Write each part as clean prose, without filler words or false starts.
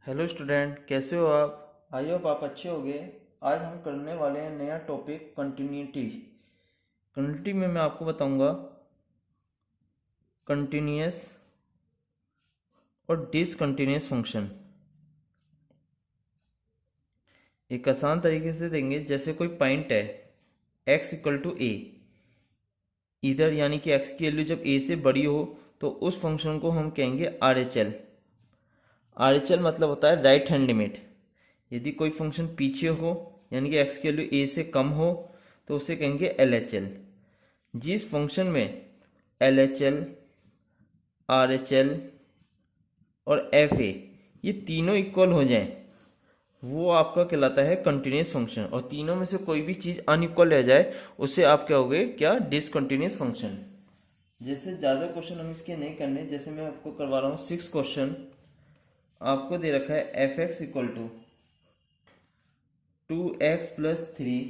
Hello student, कैसे हो आप? आई होप आप अच्छे होंगे। आज हम करने वाले हैं नया टॉपिक कंटिन्यूटी। कंटिन्यूटी में मैं आपको बताऊंगा कंटिन्यूअस और डिसकंटिन्यूअस फंक्शन। एक आसान तरीके से देंगे, जैसे कोई पॉइंट है x इक्वल टू ए, इधर यानी कि x की वैल्यू जब a से बड़ी हो तो उस फंक्शन को हम कहेंगे R H L. R H L मतलब होता है राइट हैंड लिमिट। यदि कोई फंक्शन पीछे हो यानी कि x की वैल्यू a से कम हो तो उसे कहेंगे एल एच एल। जिस फंक्शन में L H L, R H L और एफ ए ये तीनों इक्वल हो जाएं, वो आपका कहलाता है कंटिन्यूस फंक्शन। और तीनों में से कोई भी चीज़ अनइक्वल रह जाए उसे आप क्या होगे, क्या डिसकंटिन्यूस फंक्शन। जैसे ज़्यादा क्वेश्चन हम इसके नहीं करने, जैसे मैं आपको करवा रहा हूँ 6 क्वेश्चन। आपको दे रखा है f x equal to 2x+3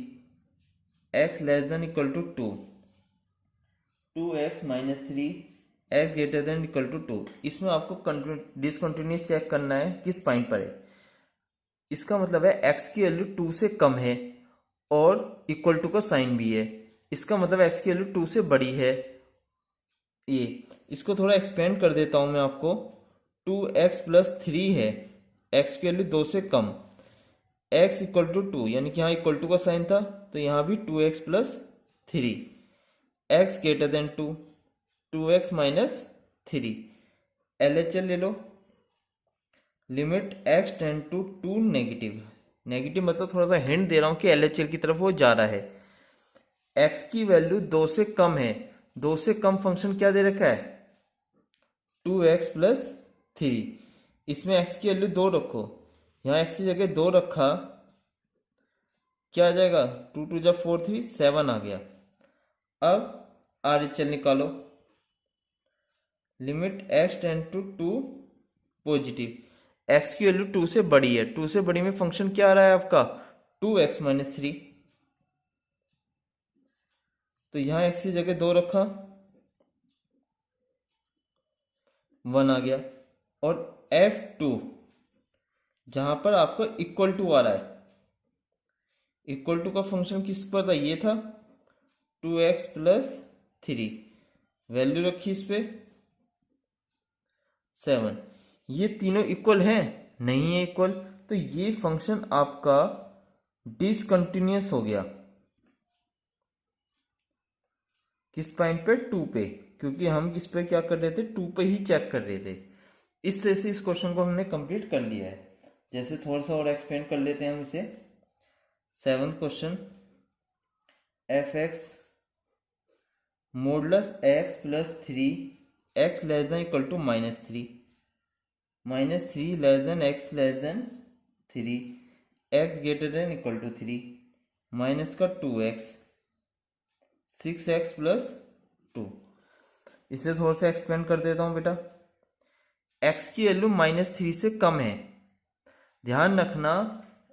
x less than equal to 2x-3 x greater than equal to 2। इसमें आपको डिसकंटिन्यूस चेक करना है किस पॉइंट पर है। इसका मतलब है x की वैल्यू 2 से कम है और इक्वल टू का साइन भी है। इसका मतलब x की वैल्यू 2 से बड़ी है। ये इसको थोड़ा एक्सपेंड कर देता हूं मैं आपको। 2x+3 है, x की वैल्यू 2 से कम, x इक्वल टू 2 यानी कि यहाँ इक्वल टू का साइन था तो यहाँ भी 2x+3, x greater then 2, 2x-3। LHL ले लो। Limit x tend to 2 negative. Negative मतलब थोड़ा सा हिंट दे रहा हूं कि LHL की तरफ वो जा रहा है। x की वैल्यू 2 से कम है, 2 से कम फंक्शन क्या दे रखा है, 2x+3। इसमें x की वैल्यू 2 रखो, यहाँ x की जगह 2 रखा, क्या आ जाएगा, 2 2 जा 4 3 7 आ गया। अब RHL निकालो। Limit x tend to 2 positive, x की वैल्यू 2 से बड़ी है, 2 से बड़ी में फंक्शन क्या आ रहा है आपका, 2x-3। तो यहां x की जगह 2 रखा, 1 आ गया। और F2 जहां पर आपको इक्वल टू आ रहा है, इक्वल टू का फंक्शन किस पर था, ये था 2x+3, वैल्यू रखी इस पे 7। ये तीनों इक्वल हैं, नहीं है इक्वल, तो ये फंक्शन आपका डिसकंटिन्यूअस हो गया। किस पॉइंट पे, 2 पे, क्योंकि हम किस पे क्या कर रहे थे, 2 पे ही चेक कर रहे थे। इस तरह से इस क्वेश्चन को हमने कंप्लीट कर लिया है। जैसे थोड़ा सा और एक्सपेंड कर लेते हैं हम इसे। 7th question, f x modulus x+3 x less than equal to -3, -3 less than x less than 3, x greater than equal to 3, minus का 2x, 6x+2। इसे थोड़ा सा एक्सपेंड कर देता हूं बेटा। x की वैल्यू -3 से कम है, ध्यान रखना,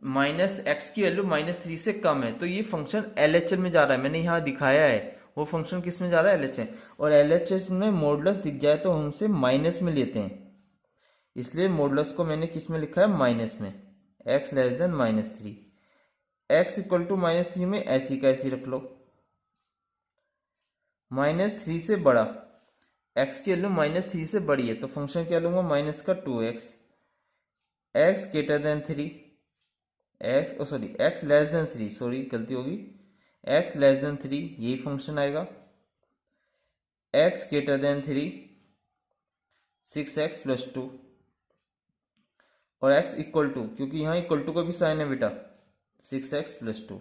-x की वैल्यू -3 से कम है तो ये फंक्शन LHL में जा रहा है। मैंने यहाँ दिखाया है वो फंक्शन किस में जा रहा है, LHL। और LHS में मॉडुलस दिख जाए तो हम उसे माइनस में लेते हैं, इसलिए मॉडुलस को मैंने किस में लिखा है, माइनस में, x less than -3। x equal to -3 में ऐसी का ऐसी रख लो। -3 से बड़ा, x की वैल्यू -3 से बड़ी है तो फंक्शन क्या लूंगा, माइनस का 2x, x greater then 3, x less than 3, sorry गलती होगी, x लेस देन 3 यही फंक्शन आएगा। x ग्रेटर देन 3, 6x+2, और x इक्वल टू, क्योंकि यहाँ इक्वल टू का भी साइन है बेटा, 6x+2।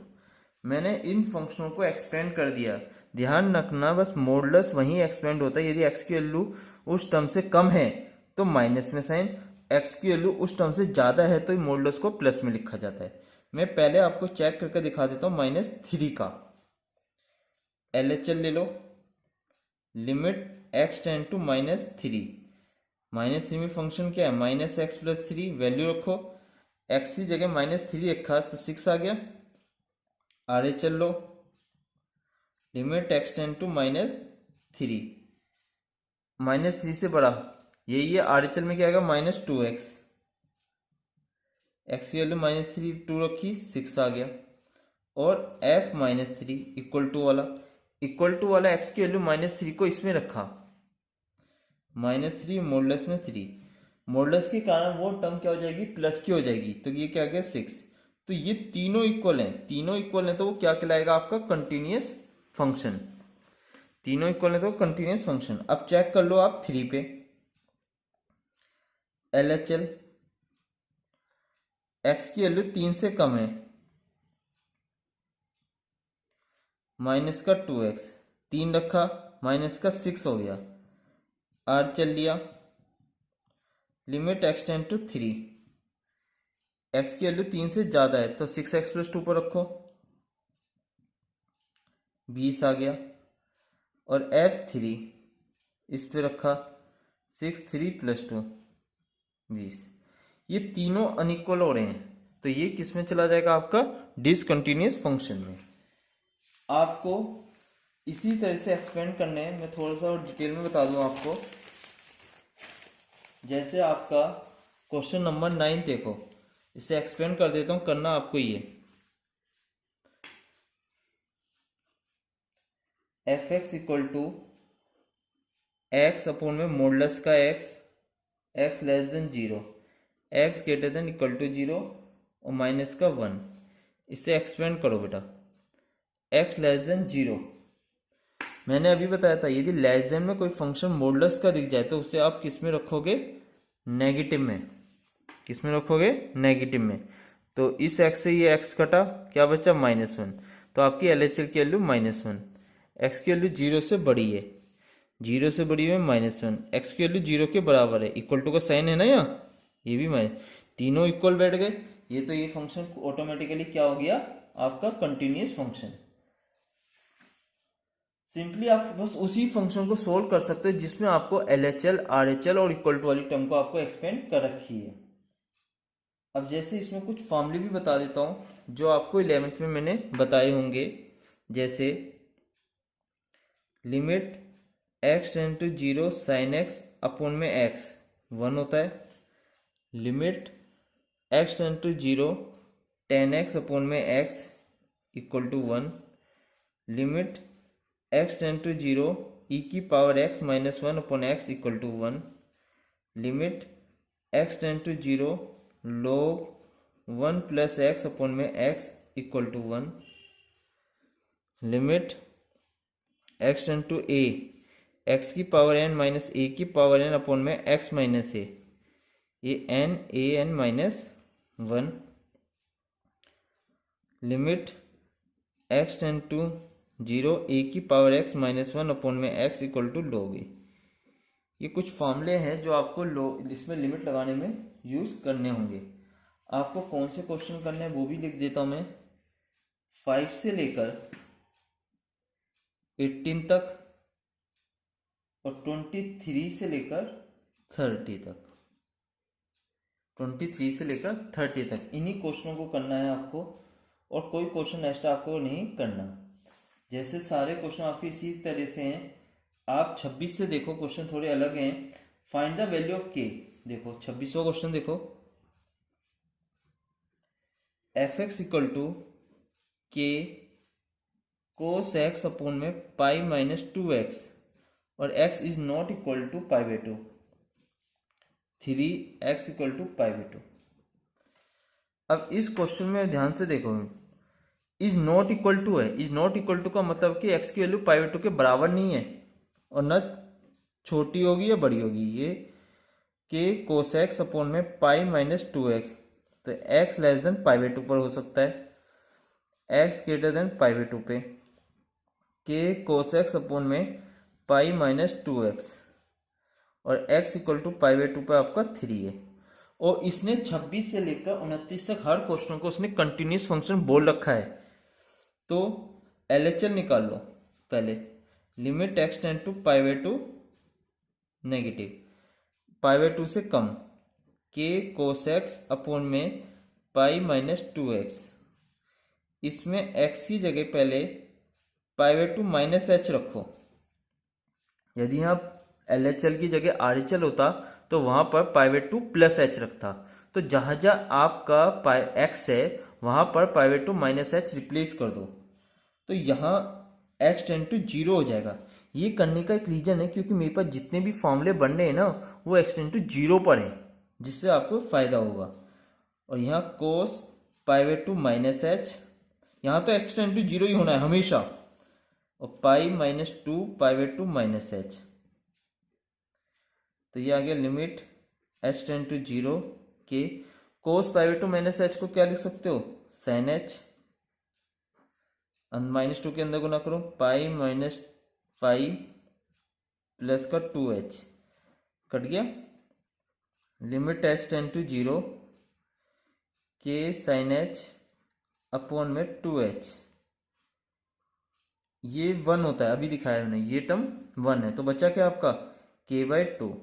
मैंने इन फंक्शनों को एक्सपेंड कर दिया। ध्यान रखना बस मॉडुलस वहीं एक्सपेंड होता है, यदि x की वैल्यू उस टर्म से कम है तो माइनस में साइन, x की वैल्यू उस टर्म से ज्यादा है तो मॉडुलस को प्लस में लिखा जाता है। मैं पहले आपको चेक करके दिखा देता हूं -3 का। LHL ले लो। लिमिट x टेंड टू -3, -3 में फंक्शन क्या है, -x+3, वैल्यू रखो, x की जगह -3 रखा तो 6 आ गया। RHL लो। लिमिट x टेंड टू -3, -3 से बड़ा, यही है। RHL में क्या आएगा, -2x, एक्स की वैल्यू -3 2 रखी 6 आ गया। और f -3 इक्वल टू वाला x की वैल्यू -3 को इसमें रखा, -3 मॉडुलस में 3, मॉडुलस के कारण वो टर्म क्या हो जाएगी, प्लस की हो जाएगी, तो ये क्या आ गया 6। तो ये तीनों इक्वल हैं, तो वो क्या कहलाएगा आपका कंटिन्यूअस फंक्शन। तीनों इक्वल है तो कंटिन्यूअस फंक्शन। अब चेक कर लो आप 3 पे, LHL x की वैल्यू 3 से कम है, माइनस का 2x, 3 रखा माइनस का 6 हो गया, r चल लिया, limit x tend to 3, x की वैल्यू 3 से ज्यादा है तो 6x + 2 पर रखो, 20 आ गया। और f3 इस पे रखा, 6 3 + 2 20। ये तीनों अनइक्वल हो रहे हैं तो ये किस में चला जाएगा, आपका डिसकंटिन्यूअस फंक्शन में। आपको इसी तरह से एक्सपेंड करने हैं, मैं थोड़ा सा और डिटेल में बता दूं आपको। जैसे आपका क्वेश्चन नंबर 9 देखो, इसे एक्सपेंड कर देता हूं, करना आपको ये fx equal to x upon में मॉडुलस का x less than 0, x greater than equal to 0 और माइनस का 1। इससे एक्सपेंड करो बेटा, x लेस देन 0। मैंने अभी बताया था यदि लेस देन में कोई फंक्शन मॉडुलस का दिख जाए तो उसे आप किस में रखोगे, नेगेटिव में। किस में रखोगे, नेगेटिव में। तो इस x से ये x कटा, क्या बचा -1, तो आपकी LHL की वैल्यू -1। x की वैल्यू 0 से बड़ी है, 0 से बड़ी है -1, x की वैल्यू 0 के बराबर है, इक्वल टू का साइन है ना यहाँ, ये भी माइनस, तीनों इक्वल बैठ गए, ये तो ये फंक्शन ऑटोमेटिकली क्या हो गया, आपका कंटिन्यूअस फंक्शन। सिंपली आप बस उसी फंक्शन को सोल्व कर सकते हो जिसमें आपको LHL RHL और इक्वल टू वाली टर्म को आपको एक्सपेंड कर रखी है। अब जैसे इसमें कुछ फॉर्मूले भी बता देता हूं जो आपको 11th में मैंने बताए होंगे। जैसे limit x tend to 0 sin x upon में x 1 होता है, limit x tend to 0 tan x upon में x equal to 1, limit x tend to 0 e की power x -1 upon x equal to 1, limit x tend to 0 log 1 plus x upon में x equal to 1, limit x tend to a x की power n minus a की power n upon में x minus a, ये n a n minus 1, limit x tend to 0 a की power x -1 upon में x equal to log a। ये कुछ फॉर्मूले हैं जो आपको इसमें लिमिट लगाने में यूज करने होंगे। आपको कौन से क्वेश्चन करने हैं वो भी लिख देता हूं मैं, 5 से लेकर 18 तक और 23 से लेकर 30 तक, 23 से लेकर 30 तक इन्हीं क्वेश्चनों को करना है आपको, और कोई क्वेश्चन एक्स्ट्रा आपको नहीं करना। जैसे सारे क्वेश्चन आपके इसी तरह से हैं। आप 26 से देखो, क्वेश्चन थोड़े अलग हैं। Find the value of k, देखो 26वां क्वेश्चन देखो, fx equal to k cos x upon में पाई माइनस 2x और x is not equal to π/2, 3x equal to π/2। अब इस क्वेश्चन में ध्यान से देखो, इज नॉट इक्वल टू है, इज नॉट इक्वल टू का मतलब कि x की वैल्यू π/2 के बराबर नहीं है और न छोटी होगी या बड़ी होगी। ये k cos x अपॉन में पाई माइनस 2x, तो x लेस देन π/2 पर हो सकता है, x ग्रेटर देन π/2 पे k cos x अपॉन में पाई माइनस 2x और x इक्वल टू π/2 पे आपका 3 है। और इसने 26 से लेकर 29 तक हर क्वेश्चन को उसने कंटिन्यूस फंक्शन बोल रखा है। तो LHL निकाल लो पहले, limit x tend to π/2 negative, π/2 से कम, k cos x अपॉन में पाई माइनस 2x, इसमें x की जगह पहले π/2 माइनस h रखो। यदि यहाँ LHL की जगह RHL होता तो वहां पर π/2 प्लस h रखता, तो जहां जहां आपका एक्स है वहां पर pi by two minus h replace कर दो, तो यहाँ एक्स टेंड टू जीरो हो जाएगा। ये करने का एक रीजन है क्योंकि मेरे पास जितने भी फॉर्मूले बन रहे हैं ना वो एक्स टेंड टू जीरो पर है, जिससे आपको फायदा होगा। और यहाँ cos pi by two minus h, यहाँ तो एक्स टेंड टू जीरो ही होना है हमेशा, और pi minus two pi by two minus h. तो ये आ गया limit h tend to zero के cos pi by two minus h को क्या लिख सकते हो, साइन एच, माइनस टू के अंदर गुना करो, पाई माइनस पाई प्लस का टू एच, कट गया। Limit h tend to zero के साइन एच अपॉन में टू एच, ये वन होता है, अभी दिखाया मैंने, ये टर्म वन है, तो बचा क्या आपका के बाई टू।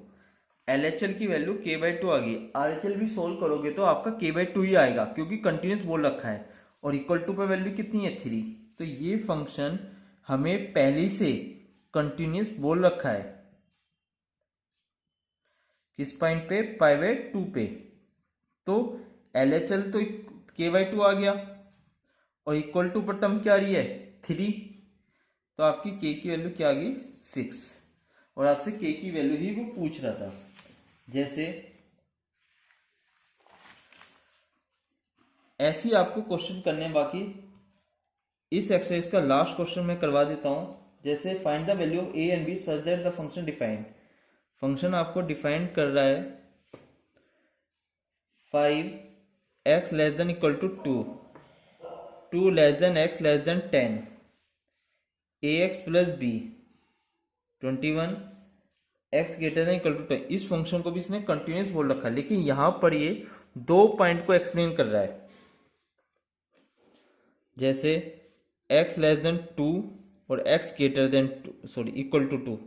एलएचएल की वैल्यू के बाई टू आ गई। आरएचएल भी सोल्व करोगे तो आपका के बाई टू ही आएगा क्योंकि कंटिन्यूस बोल रखा है, और इक्वल टू पे वैल्यू कितनी है 3, तो ये फंक्शन हमें पहले से कंटिन्यूस बोल रखा है किस पॉइंट पे, पाइवेट टू पे, तो एलएचएल तो के बाई टू आ गया, और इक्वल टू पर टर्म क्या आ रही है 3, तो आपकी के की वैल्यू क्या आ गई 6, और आपसे के की वैल्यू ही वो पूछ रहा था। जैसे ऐसी आपको क्वेश्चन करने, बाकी इस एक्सरसाइज का लास्ट क्वेश्चन मैं करवा देता हूं। जैसे find the value of a and b such that the function defined, function आपको डिफाइन कर रहा है 5x less than equal to 2 less than x less than 10, ax plus b 21, x greater than equal to 10। इस function को भी इसने continuous बोल रखा है, लेकिन यहां पर ये दो पॉइंट को एक्सप्लेन कर रहा है। जैसे x लेस देन 2 और x greater than equal to 2,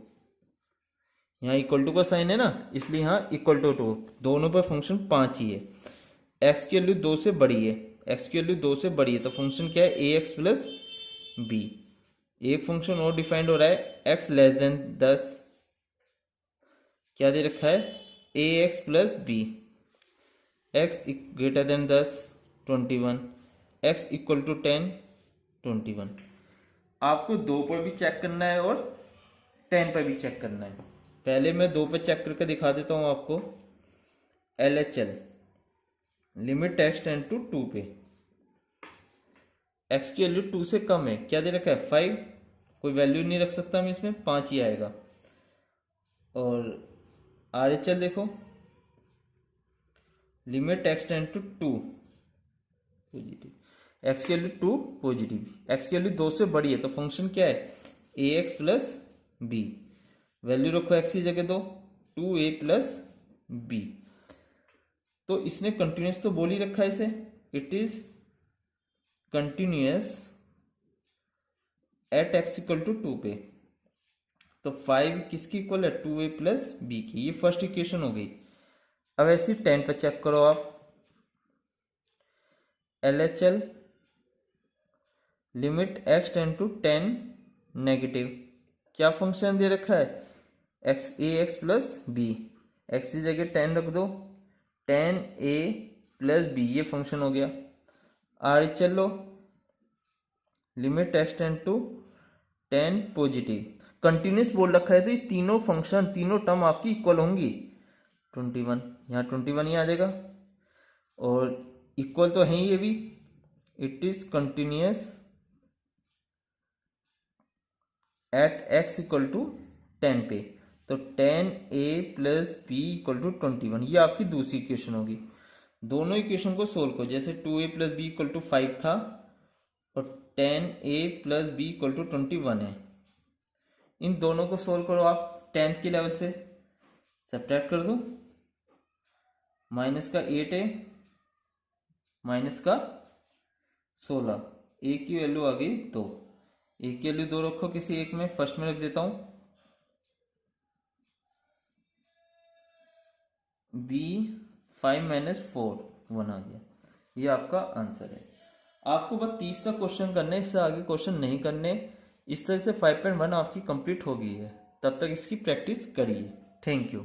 यहाँ इक्वल टू का साइन है ना, इसलिए यहाँ इक्वल टू 2, दोनों पर फंक्शन 5 ही है। x की वैल्यू 2 से बड़ी है, x की वैल्यू 2 से बड़ी है, तो फंक्शन क्या है ax प्लस b। एक फंक्शन और डिफाइंड हो रहा है x लेस देन 10, क्या दे रखा है ax plus b, x greater than 10 21, x equal to 10 21। आपको 2 पर भी चेक करना है और 10 पर भी चेक करना है। पहले मैं 2 पे चेक करके दिखा देता हूं आपको। LHL limit x tend to 2 पे, x की वैल्यू 2 से कम है, क्या दे रखा है 5, कोई वैल्यू नहीं रख सकता मैं इसमें, 5 ही आएगा। और RHL देखो, limit x tend to 2 positive, x की वैल्यू 2 पॉजिटिव, x की वैल्यू 2 से बड़ी है, तो फंक्शन क्या है ax प्लस b, वैल्यू रखो x की जगह दो 2a प्लस b। तो इसने कंटिन्यूस तो बोल ही रखा है इसे, it is continuous at x equal to 2 पे, तो 5 किसकी इक्वल है 2a प्लस b की, ये फर्स्ट इक्वेशन हो गई। अब ऐसे 10 पे चेक करो आप। LHL limit x tend to 10 negative, क्या फंक्शन दे रखा है ax प्लस b, x की जगह 10 रख दो, 10a प्लस b, ये फंक्शन हो गया। RHL लो, limit x tend to 10 positive, continuous बोल रखा है, तो ये तीनों फंक्शन तीनों टर्म आपकी इक्वल होंगी 21, यहाँ 21 ही आ जाएगा, और इक्वल तो है ही ये भी, it is continuous at x equal to 10 पे, तो 10a plus b equal to 21, ये आपकी दूसरी इक्वेशन होगी। दोनों इक्वेशन को सोल्व करो, जैसे 2a plus b equal to 5 था और 10a plus b equal to 21 है, इन दोनों को सोल्व करो आप 10th के लेवल से, सब्ट्रैक्ट कर दो, माइनस का 8 है माइनस का 16, a की वैल्यू आ गई 2, a की वैल्यू 2 रखो किसी एक में, फर्स्ट में रख देता हूं, b 5 माइनस 4 1 आ गया, ये आपका आंसर है। आपको बस 30 तक क्वेश्चन करने, इससे आगे क्वेश्चन नहीं करने। इस तरह से 5.1 आपकी कंप्लीट हो गई है, तब तक इसकी प्रैक्टिस करिए। Thank you.